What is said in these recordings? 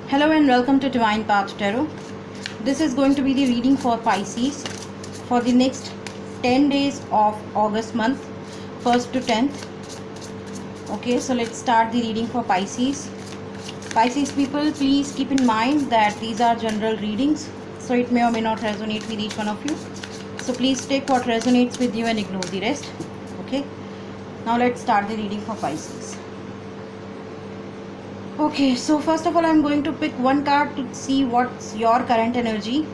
Hello and welcome to Divine Path Tarot. This is going to be the reading for Pisces for the next 10 days of August month, 1st to 10th. Okay, so let's start the reading for Pisces. Pisces people, please keep in mind that these are general readings, so it may or may not resonate with each one of you. So please take what resonates with you and ignore the rest. Okay, now let's start the reading for Pisces. Okay, so first of all, I'm going to pick one card to see what's your current energy.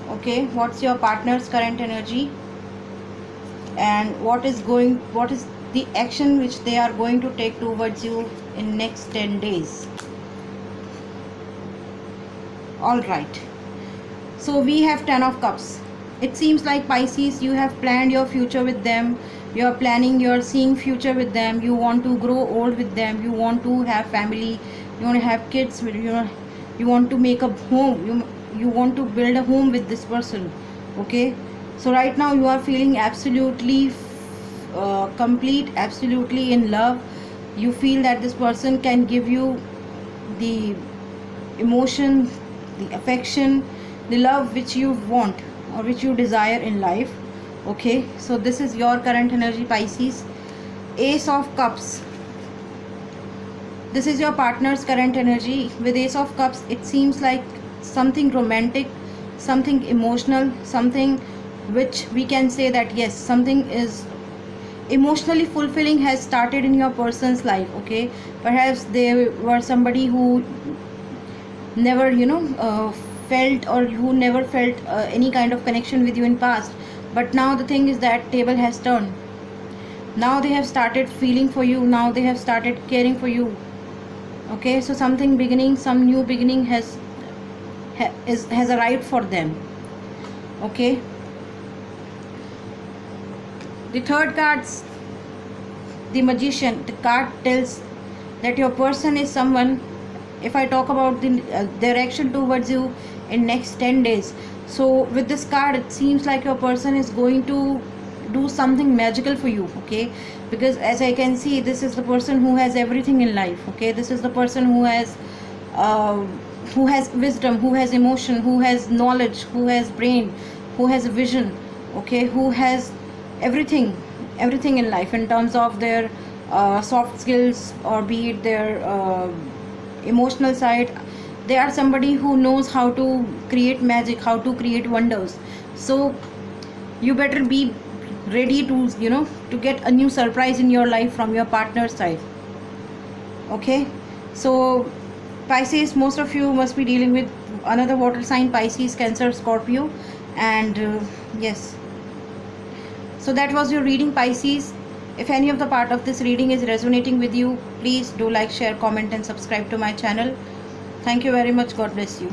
Okay, what's your partner's current energy, and what is the action which they are going to take towards you in next 10 days. All right, so we have 10 of cups. It seems like Pisces, you have planned your future with them. You're seeing future with them. You want to grow old with them. You want to have family. You want to have kids. You want to make a home. You want to build a home with this person. Okay, so right now you are feeling absolutely complete, absolutely in love. You feel that this person can give you the emotion, the affection, the love which you want or which you desire in life. Okay, so this is your current energy, Pisces. Ace of Cups, this is your partner's current energy. With Ace of Cups, it seems like something romantic, something emotional, something which we can say that yes, something is emotionally fulfilling has started in your person's life. Okay, perhaps they were somebody who never felt, or who never felt any kind of connection with you in past, but now the thing is that table has turned. Now they have started feeling for you. Now they have started caring for you. Okay, so some new beginning has arrived for them. Okay, the third card's the Magician. The card tells that your person is someone, if I talk about the direction towards you in next 10 days, so with this card it seems like your person is going to do something magical for you. Okay, because as I can see, this is the person who has everything in life. Okay, this is the person who has wisdom, who has emotion, who has knowledge, who has brain, who has vision. Okay, who has everything in life in terms of their soft skills, or be it their emotional side. They are somebody who knows how to create magic, how to create wonders. So you better be ready to to get a new surprise in your life from your partner's side. Okay, so Pisces, most of you must be dealing with another water sign, Pisces, Cancer, Scorpio, and yes, so that was your reading, Pisces. If any of the part of this reading is resonating with you, please do like, share, comment and subscribe to my channel. Thank you very much. God bless you.